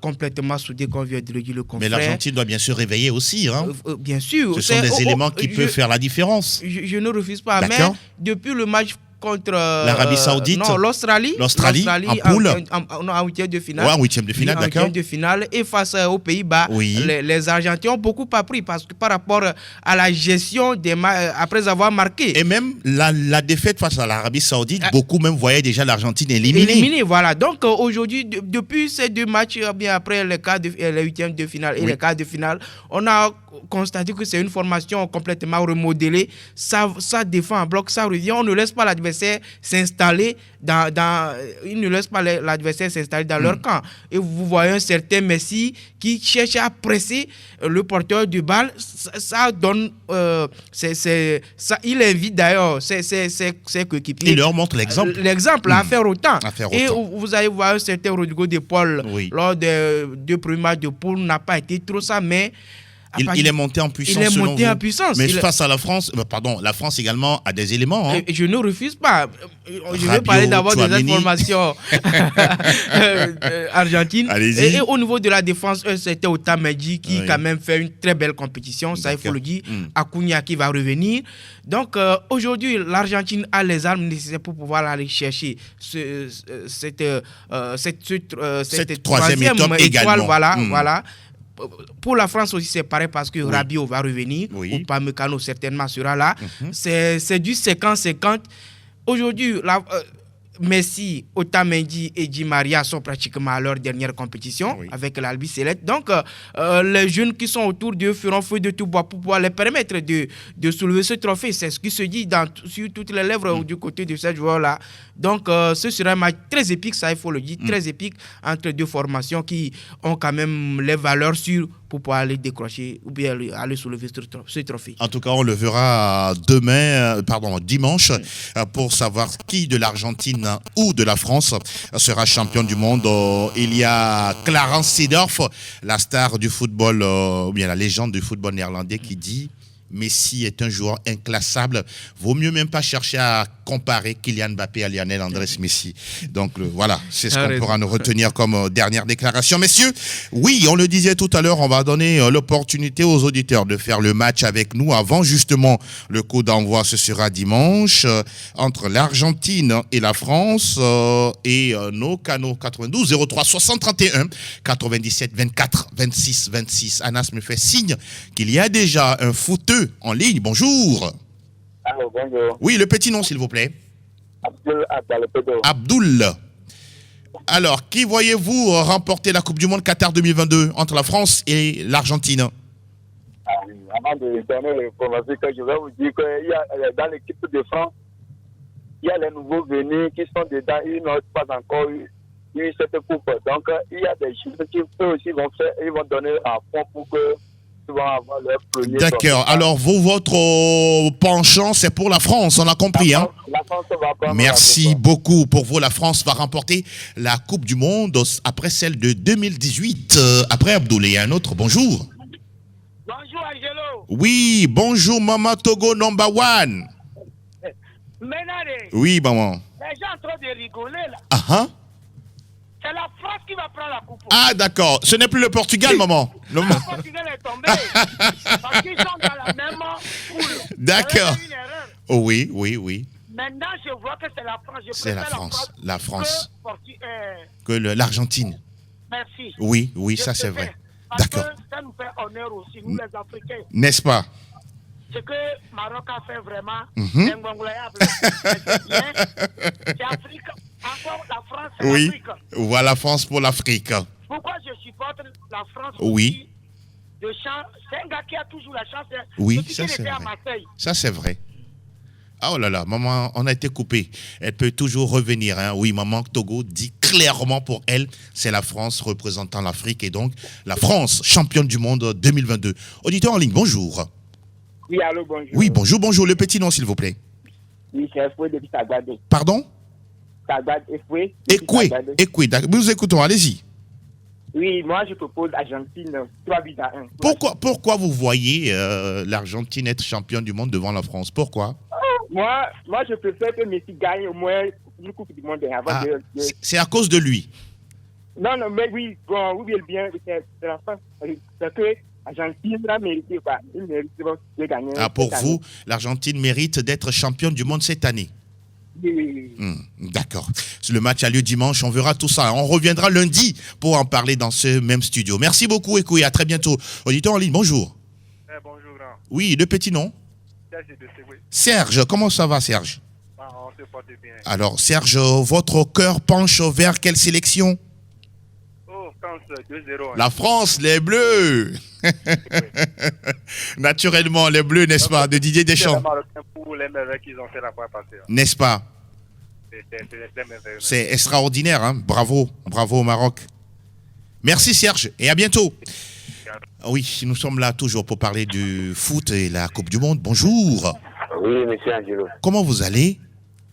complètement soudée, comme vient de le dire le confrère. Mais l'Argentine doit bien se réveiller aussi. Hein. Bien sûr. Ce sont des éléments qui peuvent faire la différence. Je ne refuse pas, mais depuis le match contre l'Arabie Saoudite, non, l'Australie en poule, en 8e de finale. Ouais, en 8e de finale, d'accord. En 8e de finale, et face aux Pays-Bas, les Argentins ont beaucoup appris parce que par rapport à la gestion des après avoir marqué. Et même la défaite face à l'Arabie Saoudite, beaucoup même voyaient déjà l'Argentine éliminée. Voilà. Donc aujourd'hui, depuis ces 2 matchs, bien après les 8e de finale et les quarts de finale, on a constaté que c'est une formation complètement remodelée. Ça défend en bloc, ça revient. On ne laisse pas l'adversaire s'installer ils ne laissent pas l'adversaire s'installer dans leur camp. Et vous voyez un certain Messi qui cherche à presser le porteur de balle. Ça donne... il invite d'ailleurs ses coéquipiers. Il leur montre l'exemple. L'exemple à faire autant. Et vous allez voir un certain Rodrigo de Paul lors des 2 premiers matchs de poule n'a pas été trop ça, mais... Il est monté en puissance. Il est monté en puissance. Mais face à la France, la France également a des éléments. Hein. Je ne refuse pas. Je vais parler d'abord des informations argentines. Et au niveau de la défense, c'était Otamendi qui quand même fait une très belle compétition. Ça, il faut le dire. Acuna qui va revenir. Donc aujourd'hui, l'Argentine a les armes nécessaires pour pouvoir aller chercher cette 3e étoile. Voilà. Pour la France aussi, c'est pareil parce que Rabiot va revenir. Upamecano certainement sera là. C'est du 50-50. Aujourd'hui, Messi, Otamendi et Di Maria sont pratiquement à leur dernière compétition avec l'Albi Céleste. Donc, les jeunes qui sont autour d'eux feront feu de tout bois pour pouvoir les permettre de soulever ce trophée. C'est ce qui se dit sur toutes les lèvres du côté de ces joueurs-là. Donc, ce sera un match très épique, ça il faut le dire, très épique entre 2 formations qui ont quand même les valeurs sûres pour pouvoir aller décrocher ou bien aller soulever ce trophée. En tout cas, on le verra dimanche pour savoir qui de l'Argentine ou de la France sera champion du monde. Il y a Clarence Seedorf, la star du football, ou bien la légende du football néerlandais qui dit Messi est un joueur inclassable. Vaut mieux même pas chercher à comparer Kylian Mbappé à Lionel Andrés Messi. Donc voilà, c'est ce qu'on pourra nous retenir comme dernière déclaration. Messieurs, oui, on le disait tout à l'heure, on va donner l'opportunité aux auditeurs de faire le match avec nous avant justement le coup d'envoi. Ce sera dimanche entre l'Argentine et la France et nos canaux 92 03 60 31 97 24 26 26. Anas me fait signe qu'il y a déjà un footeux en ligne. Bonjour. Allô, bonjour. Oui, le petit nom, s'il vous plaît. Abdoul. Alors, qui voyez-vous remporter la Coupe du Monde Qatar 2022 entre la France et l'Argentine? Avant de donner les informations, je vais vous dire qu'il y a dans l'équipe de France, il y a les nouveaux venus qui sont dedans, ils n'ont pas encore eu cette coupe. Donc, il y a des choses qui eux aussi vont faire, ils vont donner un fond pour que d'accord. Alors, votre penchant, c'est pour la France, on a compris. La France va prendre. Merci beaucoup. Pour vous, la France va remporter la Coupe du Monde après celle de 2018. Après Abdoul, il y a un autre. Bonjour. Bonjour, Angelo. Oui, bonjour, Maman Togo number one. Ménade. Oui, maman. Les gens sont en train de rigoler là. Ah, c'est la France qui va prendre la coupe. Ah, d'accord. Ce n'est plus le Portugal, maman. Le Portugal est tombé. Parce qu'ils sont dans la même poule. D'accord. Oh, oui, oui, oui. Maintenant, je vois que c'est la France. C'est la France. La France. Que que l'Argentine. Merci. Oui, oui, ça c'est vrai. D'accord. Ça nous fait honneur aussi, nous les Africains. N'est-ce pas? Ce que Maroc a fait vraiment, c'est incroyable. C'est Afrique. Encore la France, c'est oui. l'Afrique. Voilà, France pour l'Afrique. Pourquoi je supporte la France? Oui. De chance, c'est un gars qui a toujours la chance. Oui, depuis ça qu'il c'est était vrai. à Marseille. Ça c'est vrai. Ah, oh là là, maman, on a été coupé. Elle peut toujours revenir. Hein. Oui, maman Togo dit clairement pour elle, c'est la France représentant l'Afrique et donc la France championne du monde 2022. Auditeur en ligne, bonjour. Oui, allô, bonjour. Oui, bonjour, bonjour. Le petit nom, s'il vous plaît. Oui, c'est Efoué depuis Tagbade. Pardon? Tagbade, Efoué. Écoutez, nous écoutons, allez-y. Oui, moi je propose Argentine 3-1. Pourquoi vous voyez l'Argentine être championne du monde devant la France? Pourquoi? Moi, je préfère que Messi gagne au moins une Coupe du Monde avant de... C'est à cause de lui? Non, mais oui, bon, oui, bien, c'est la France. C'est que l'Argentine a mérité, quoi. Il mérite de gagner. Ah, pour vous, l'Argentine mérite d'être championne du monde cette année? Oui. D'accord. Le match a lieu dimanche, on verra tout ça. On reviendra lundi pour en parler dans ce même studio. Merci beaucoup, Ekoui, à très bientôt. Auditeur en ligne, bonjour. Bonjour. Oui, le petit nom? Serge, comment ça va, Serge? On se porte bien. Alors, Serge, votre cœur penche vers quelle sélection? Oh, France 2-0. La France, les Bleus. Naturellement, les Bleus, n'est-ce pas, de Didier Deschamps. Pour les merveilles qu'ils ont fait la fois passée. N'est-ce pas? C'est extraordinaire, hein? Bravo, bravo au Maroc. Merci Serge et à bientôt. Oui, nous sommes là toujours pour parler du foot et la Coupe du Monde. Bonjour. Oui, monsieur Angelo. Comment vous allez?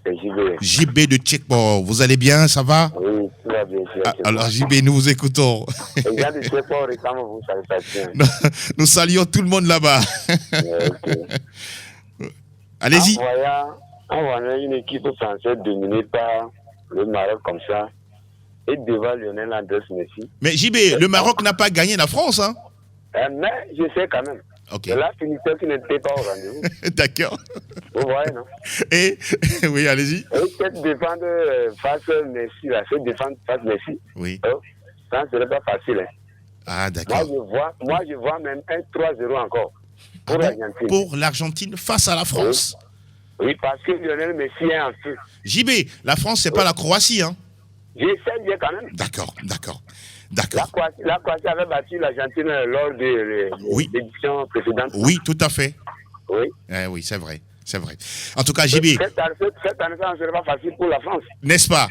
C'est JB. JB de Tchekpo, vous allez bien, ça va? Oui, tout va bien. Alors JB, nous vous écoutons. Les gars de Tchekpo réclament vos salutations. Nous saluons tout le monde là-bas. Allez-y. En voyant une équipe française dominée par le Maroc comme ça, et devant Lionel Andrés Messi. Mais JB, le Maroc n'a pas gagné la France, hein? Mais je sais quand même. Ok. C'est la finition qui n'était pas au rendez-vous. D'accord. Vous voyez, non? Et oui, allez-y. Et cette défense face Messi, là, cette défense face Messi, oui. Ça ne serait pas facile. Hein. Ah, d'accord. Moi, je vois même un 3-0 encore pour l'Argentine. Pour l'Argentine face à la France. Oui, parce que Lionel Messi est en feu. JB, la France, c'est pas la Croatie, hein? Je sais bien quand même. D'accord. La Croatie avait battu l'Argentine lors de l'édition précédente. Oui, tout à fait. Oui. Oui, c'est vrai. En tout cas, JB. Cette année, ça ne serait pas facile pour la France. N'est-ce pas?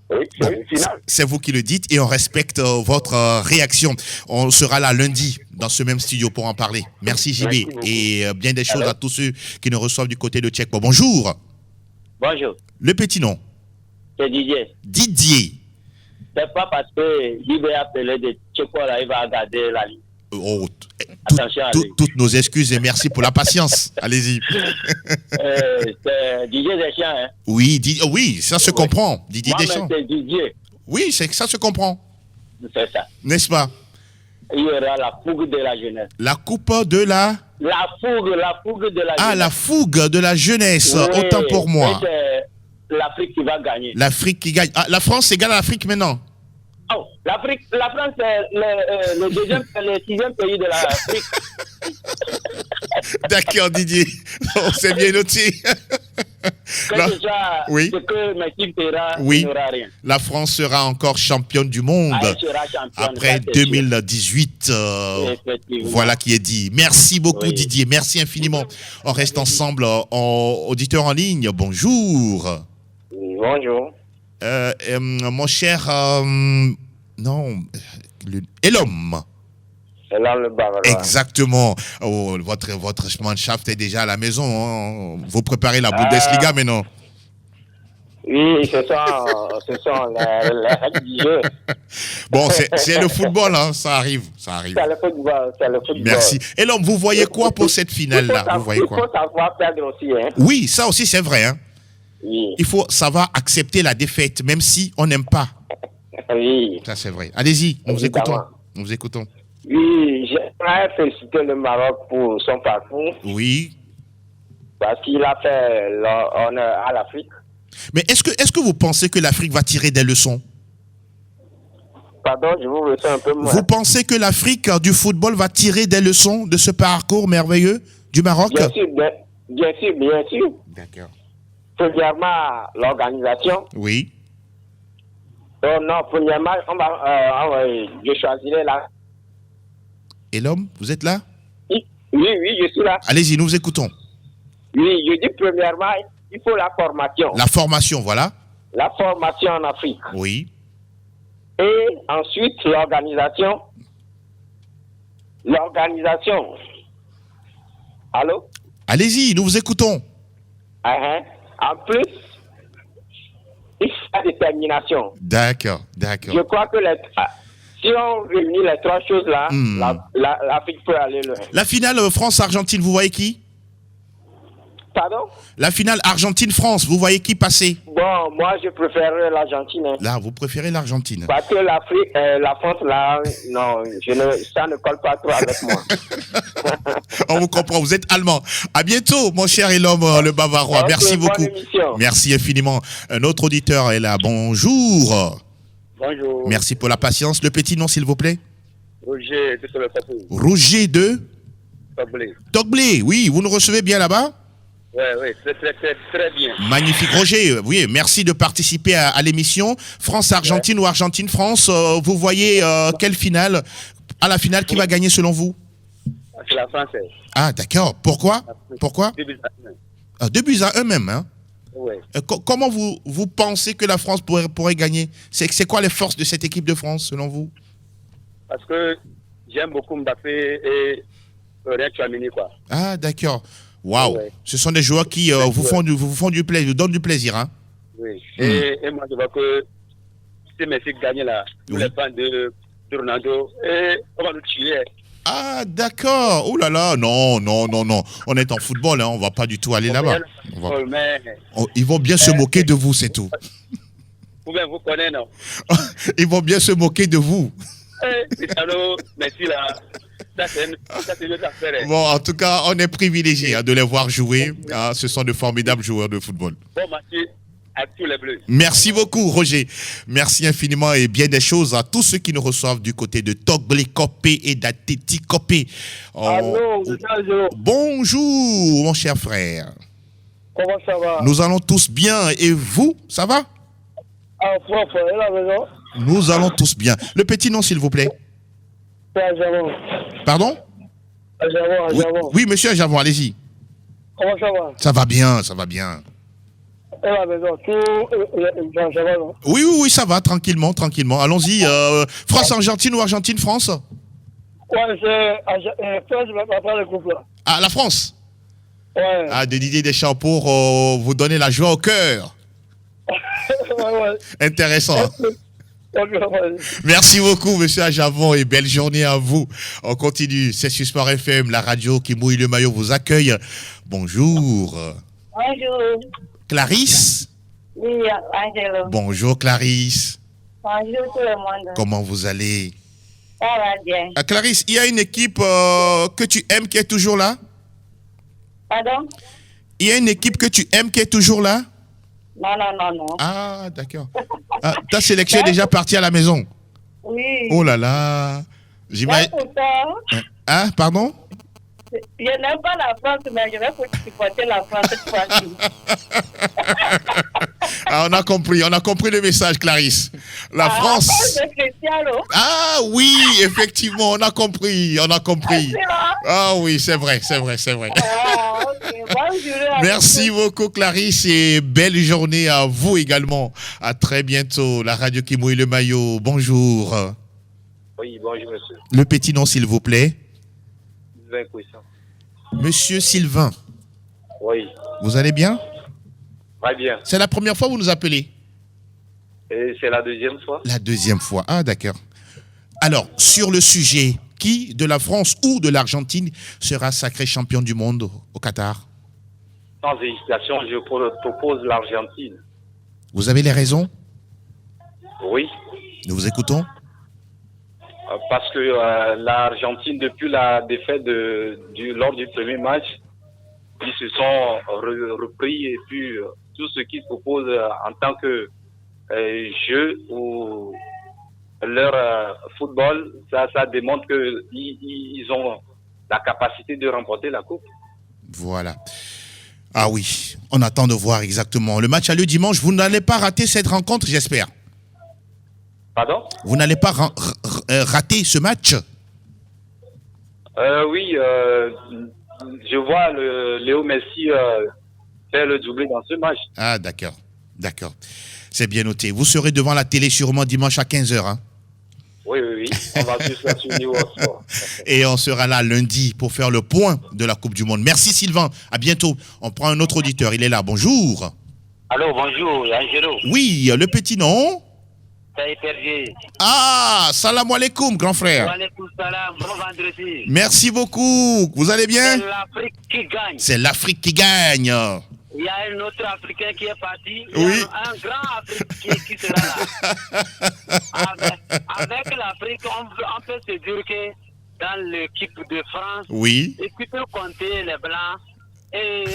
Oui, c'est une finale. C'est vous qui le dites et on respecte votre réaction. On sera là lundi dans ce même studio pour en parler. Merci JB et bien des choses à tous ceux qui nous reçoivent du côté de Tchekpo. Bonjour. Bonjour. Le petit nom? C'est Didier. Didier. C'est pas parce que JB a appelé de Tchekpo là, il va regarder la ligne. Oh, Attention à lui. Toutes nos excuses et merci pour la patience. Allez-y. C'est Didier Deschamps. Hein. Oui, oui, ça se comprend. Didier Moi, Deschamps. c'est Didier. Oui, ça se comprend. C'est ça. N'est-ce pas? Il y aura la fougue de la jeunesse. La coupe de la... La fougue de la jeunesse. Ah, la fougue de la jeunesse. Oui, Autant pour moi. c'est l'Afrique qui va gagner. L'Afrique qui gagne. Ah, la France égale à l'Afrique maintenant. Oh, la France, c'est le 6e pays de l'Afrique. D'accord, Didier. On s'est bien noté. Quand déjà, oui. ce que Messi fera, oui. il n'aura rien. La France sera encore championne du monde Elle sera championne, après ça, 2018. Voilà qui est dit. Merci beaucoup, Didier. Merci infiniment. On reste ensemble, auditeurs en ligne. Bonjour. Bonjour. Mon cher... non. Elom. C'est là le Bavarois. Exactement. Oh, votre Mannschaft est déjà à la maison. Hein. Vous préparez la Bundesliga maintenant. Oui, ce sont les règles du jeu. Bon, c'est le football, hein. Ça arrive. C'est le football. Merci. Et l'homme, vous voyez quoi pour cette finale-là? Il faut savoir perdre aussi. Hein. Oui, ça aussi c'est vrai. Hein. Oui. Il faut savoir accepter la défaite, même si on n'aime pas. Oui. Ça c'est vrai. Allez-y, nous vous écoutons. Oui, j'aimerais féliciter le Maroc pour son parcours. Oui. Parce qu'il a fait l'honneur à l'Afrique. Mais est-ce que vous pensez que l'Afrique va tirer des leçons? Pardon, je vous ressens un peu moins. Vous pensez que l'Afrique du football va tirer des leçons de ce parcours merveilleux du Maroc? Bien sûr. D'accord. Premièrement, l'organisation. Oui. Oh non, premièrement, je choisirais la... Et l'homme, vous êtes là? Oui, je suis là. Allez-y, nous vous écoutons. Oui, je dis premièrement, il faut la formation. La formation, voilà. La formation en Afrique. Oui. Et ensuite, l'organisation. L'organisation. Allô? Allez-y, nous vous écoutons. En plus, il faut la détermination. D'accord. Je crois que si on réunit les trois choses-là, l'Afrique peut aller loin. La finale France-Argentine, vous voyez qui? Pardon? La finale Argentine-France, vous voyez qui passer? Bon, moi je préfère l'Argentine. Hein. Là, vous préférez l'Argentine? Parce que l'Afrique, la France, là, non, ça ne colle pas trop avec moi. On vous comprend, vous êtes allemand. À bientôt, mon cher Elom, le Bavarois. Okay, merci beaucoup. Merci infiniment. Un autre auditeur est là. Bonjour. Bonjour. Merci pour la patience. Le petit nom, s'il vous plaît? Roger de Roger de Togblé. Togblé, oui, vous nous recevez bien là-bas? Oui, très bien. Magnifique. Roger, oui, merci de participer à l'émission. France-Argentine ou Argentine-France, vous voyez quelle finale? À la finale, qui va gagner selon vous? C'est la française. Ah, d'accord. Pourquoi? 2 buts à 1 même, hein? Oui. Comment vous pensez que la France pourrait gagner? C'est quoi les forces de cette équipe de France, selon vous? Parce que j'aime beaucoup Mbappé et Aurélien Tchouameni, quoi. Ah, d'accord. Waouh. Ouais. Ce sont des joueurs qui vous font du plaisir, vous donnent du plaisir, hein? Oui. Et moi, je vois que si Messi gagne là, tous les fans de Ronaldo, et on va nous tuer. Ah, d'accord. Oh là là, non. On est en football, hein. On va pas du tout aller là-bas. Ils vont bien se moquer de vous, c'est tout. Vous connaissez, non? Ils vont bien se moquer de vous. Merci là. Ça, c'est une autre affaire. Bon, en tout cas, on est privilégié de les voir jouer. Ah, ce sont de formidables joueurs de football. Bon match à tous les Bleus. Merci beaucoup, Roger. Merci infiniment et bien des choses à tous ceux qui nous reçoivent du côté de Togblé Copé et d'Ateti Copé. Bonjour, mon cher frère. Comment ça va? Nous allons tous bien. Et vous, ça va? Ah, propre, et la maison? Nous allons tous bien. Le petit nom, s'il vous plaît. Pardon? Oui, monsieur Javon, allez-y. Comment ça va? Ça va bien, ça va bien. Et la maison, ça va, non? Oui, ça va, tranquillement. Allons-y. France-Argentine ou Argentine-France? Ouais, c'est France, mais pas le couple là. Ah, la France? Ouais. Ah, de Didier Deschamps pour vous donner la joie au cœur. Ouais. Intéressant. Merci beaucoup, monsieur Ajavon, et belle journée à vous. On continue. C'est sur Sport FM, la radio qui mouille le maillot vous accueille. Bonjour. Bonjour. Clarisse? Oui, Angelo. Bonjour, Clarisse. Bonjour tout le monde. Comment vous allez? Ça va bien. Clarisse, il y a une équipe que tu aimes qui est toujours là? Pardon? Il y a une équipe que tu aimes qui est toujours là? Non. Ah, d'accord. Ta sélection est déjà partie à la maison? Oui. Oh là là. J'imagine. Ah, pardon? Je n'aime pas la France, mais je vais supporter la France cette fois-ci. On a compris le message, Clarisse. La France. De Cristiano. Ah oui, effectivement, on a compris. Ah oui, c'est vrai. Ah, ok. Bonjour. Merci beaucoup, Clarisse, et belle journée à vous également. À très bientôt. La radio qui mouille le maillot. Bonjour. Oui, bonjour, monsieur. Le petit nom, s'il vous plaît. Sylvain Couisson. Monsieur Sylvain. Oui. Vous allez bien? Très bien. C'est la première fois que vous nous appelez? Et c'est la deuxième fois. La deuxième fois. Ah, d'accord. Alors, sur le sujet, qui de la France ou de l'Argentine sera sacré champion du monde au Qatar? Sans hésitation, je propose l'Argentine. Vous avez les raisons? Oui. Nous vous écoutons. Parce que l'Argentine, depuis la défaite lors du premier match, ils se sont repris et puis tout ce qu'ils proposent en tant que jeu ou leur football, ça démontre qu'ils ont la capacité de remporter la coupe. Voilà. Ah oui, on attend de voir exactement. Le match a lieu dimanche. Vous n'allez pas rater cette rencontre, j'espère. Pardon? Vous n'allez pas rater ce match? Oui, je vois Léo Messi faire le doublé dans ce match. Ah, d'accord. C'est bien noté. Vous serez devant la télé sûrement dimanche à 15h. Hein? Oui. On va tous la suivre au sport. Et on sera là lundi pour faire le point de la Coupe du Monde. Merci Sylvain. À bientôt. On prend un autre auditeur. Il est là. Bonjour. Allô, bonjour, Angelo. Oui, le petit nom? C'est Hypergé. Ah, salam alaikum, grand frère. Wa alaikum salam, bon vendredi. Merci beaucoup. Vous allez bien? C'est l'Afrique qui gagne. C'est l'Afrique qui gagne. Il y a un autre Africain qui est parti. Oui. Il y a un grand Africain qui sera là. Avec l'Afrique, on peut se dire que dans l'équipe de France, oui, et puis peut compter les Blancs et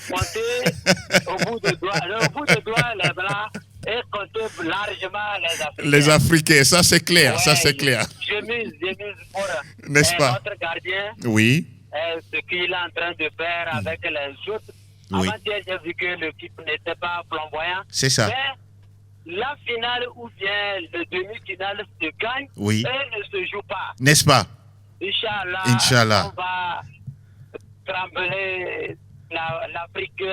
compter au bout de doigts les Blancs et compter largement les Africains. Les Africains, ça c'est clair, ouais, ça c'est clair. Je mise pour n'est-ce pas? Notre gardien. Oui. Ce qu'il est en train de faire avec les autres. Oui. Avant-hier, j'ai vu que l'équipe n'était pas flamboyant. C'est ça. Mais la finale ou bien le demi-finale se gagne oui. et ne se joue pas. N'est-ce pas? Inch'Allah. On va trembler l'Afrique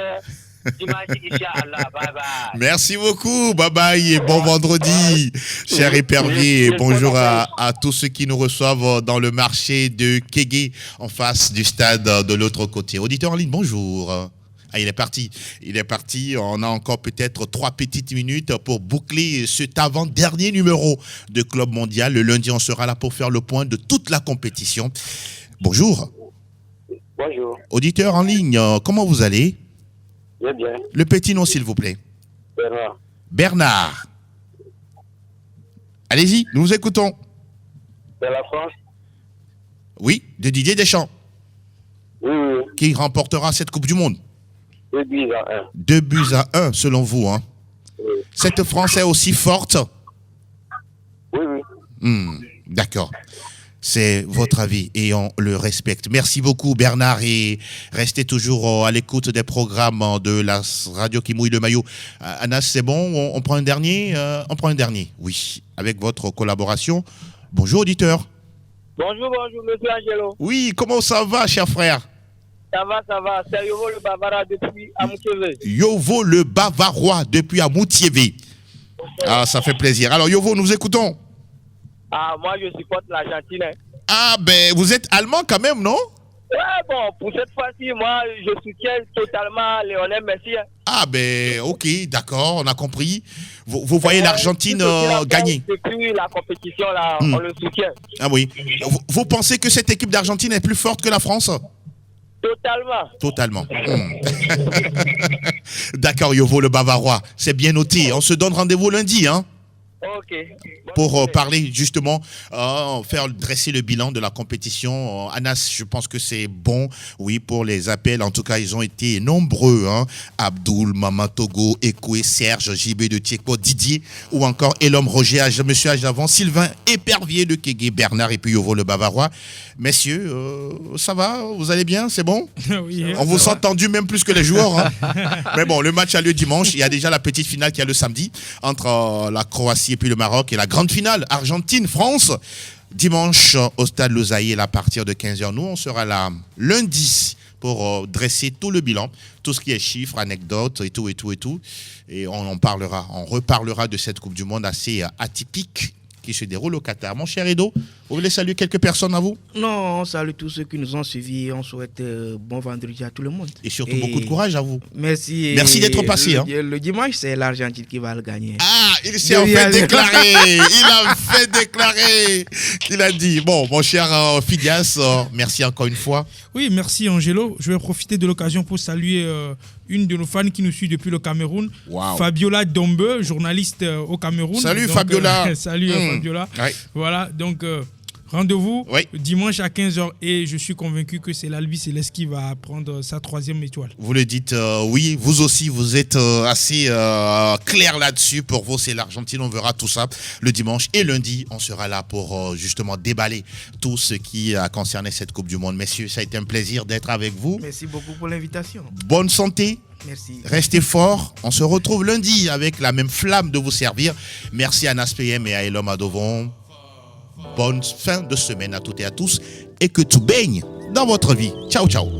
dimanche, Inch'Allah. Bye bye. Merci beaucoup. Bye bye et bon vendredi. Cher épervier, bonjour à tous ceux qui nous reçoivent dans le marché de Kégué, en face du stade de l'autre côté. Auditeur en ligne, bonjour. Ah, il est parti. On a encore peut-être 3 petites minutes pour boucler cet avant-dernier numéro de Club Mondial. Le lundi, on sera là pour faire le point de toute la compétition. Bonjour. Bonjour. Auditeur en ligne, comment vous allez? Bien. Le petit nom, s'il vous plaît. Bernard. Allez-y, nous vous écoutons. De la France? Oui, de Didier Deschamps. Oui. Qui remportera cette Coupe du Monde? 2 buts à 1. 2 buts à 1, selon vous. Hein? Oui. Cette France est aussi forte? Oui. D'accord. C'est votre avis et on le respecte. Merci beaucoup Bernard et restez toujours à l'écoute des programmes de la radio qui mouille le maillot. Anas, c'est bon? On prend un dernier? Oui, avec votre collaboration. Bonjour auditeur. Bonjour, monsieur Angelo. Oui, comment ça va, cher frère? Ça va. C'est Yovo le Bavarois depuis Amoutiévé. Yovo le Bavarois depuis Amoutiévé. Ah, ça fait plaisir. Alors Yovo, nous écoutons. Ah, moi je supporte l'Argentine. Ah, ben vous êtes allemand quand même, non? Ouais, bon, pour cette fois-ci, moi je soutiens totalement Lionel Messi. Ah ben ok, d'accord, on a compris. Vous voyez l'Argentine gagner. Depuis la compétition, là, on le soutient. Ah oui. Vous pensez que cette équipe d'Argentine est plus forte que la France? Totalement. D'accord, Yovo le Bavarois, c'est bien noté. On se donne rendez-vous lundi, hein? Ok. Pour parler justement, faire dresser le bilan de la compétition. Anas, je pense que c'est bon, oui, pour les appels. En tout cas, ils ont été nombreux. Hein. Abdoul, Mama Togo, Ekoué, Serge, JB de Tiekpo, Didier, ou encore Elom Roger, Monsieur Ajavon, Sylvain, Épervier de Kégué, Bernard et puis Yovo le Bavarois. Messieurs, ça va? Vous allez bien? C'est bon? Oui, on vous sent tendu même plus que les joueurs. Hein. Mais bon, le match a lieu dimanche. Il y a déjà la petite finale qui a le samedi entre la Croatie et puis le Maroc, et la grande finale Argentine-France dimanche au stade Losaïe à partir de 15h. Nous, on sera là lundi pour dresser tout le bilan, tout ce qui est chiffres, anecdotes et tout. Et on reparlera de cette Coupe du Monde assez atypique qui se déroule au Qatar. Mon cher Edo, vous voulez saluer quelques personnes à vous? Non, on salue tous ceux qui nous ont suivis. On souhaite bon vendredi à tout le monde. Et surtout beaucoup de courage à vous. Merci. Merci d'être passé. Le dimanche, c'est l'Argentine qui va le gagner. Ah, il s'est en fait déclaré. Il a fait déclarer qu'il a dit. Bon, mon cher Phidias, merci encore une fois. Oui, merci Angelo. Je vais profiter de l'occasion pour saluer une de nos fans qui nous suit depuis le Cameroun, Fabiola Dombe, journaliste au Cameroun. Salut donc, Fabiola. Salut Fabiola. Ouais. Voilà, donc rendez-vous dimanche à 15h et je suis convaincu que c'est l'Albi Céleste qui va prendre sa 3e étoile. Vous le dites, oui, vous aussi, vous êtes assez clair là-dessus. Pour vous, c'est l'Argentine, on verra tout ça le dimanche. Et lundi, on sera là pour justement déballer tout ce qui a concerné cette Coupe du Monde. Messieurs, ça a été un plaisir d'être avec vous. Merci beaucoup pour l'invitation. Bonne santé. Merci. Restez forts. On se retrouve lundi avec la même flamme de vous servir. Merci à Nas PM et à Elom Adovon. Bonne fin de semaine à toutes et à tous et que tout baigne dans votre vie. Ciao, ciao.